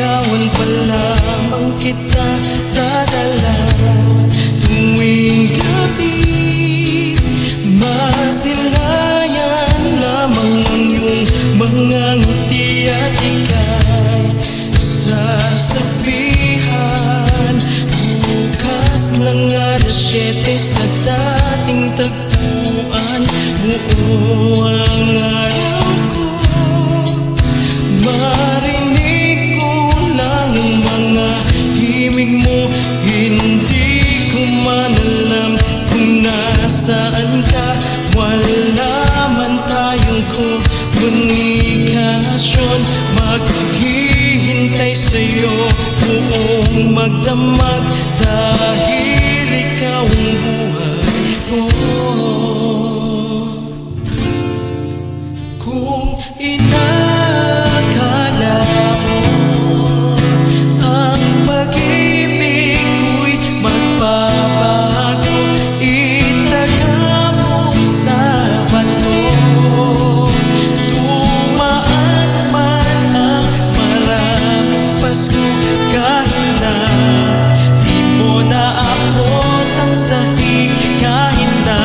Liligawan pa lamang kita dadala. Tuwing gabi, masilayan lamang ang iyong mga ngiti at ika'y sasabihan. Bukas ng alas 7 sa dating tagpuan, buo ang araw ko. Marinig ko lang ang mga himig mo. Hindi ko man alam kung nasaan ka. Wala man tayong komunikasyon. Maghihintay sa'yo buong magdamag, dahil ikaw ang buhay ko. Kung inakala mo ang pag-ibig ko'y magbabago, itaga mo sa bato. Dumaan man ang maraming Pasko, kahit na di mo naabot ang sahig, kahit na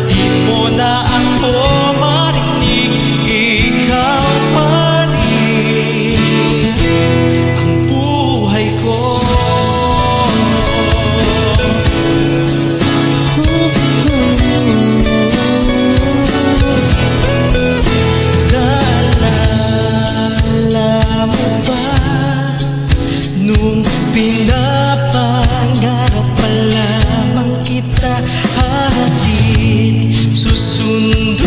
di mo na ako marinig, ikaw pa rin ang buhay ko. Naalala mo ba nung pinapangarap pa lamang kita hatid, susunduin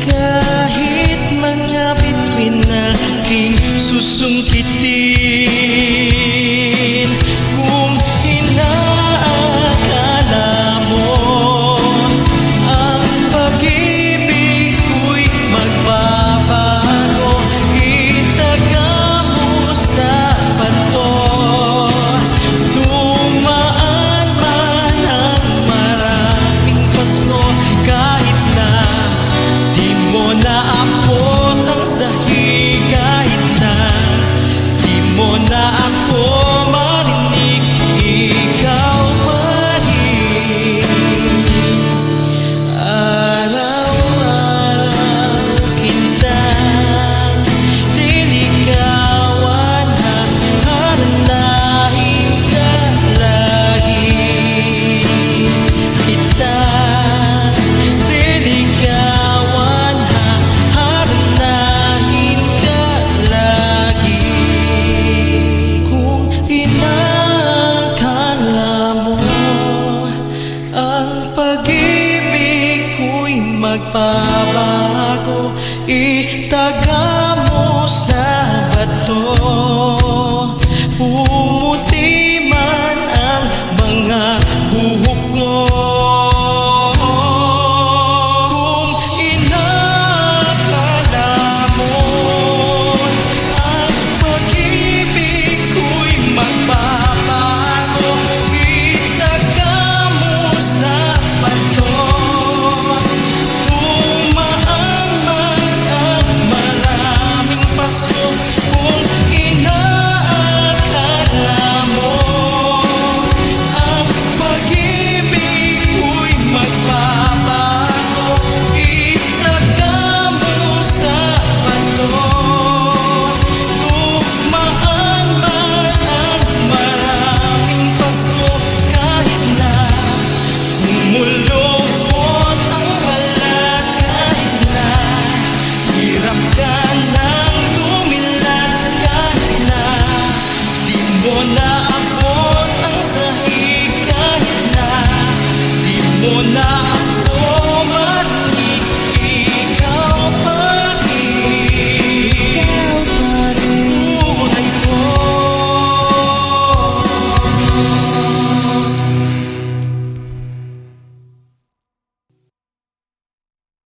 kahit mga bituin aking susungkitin?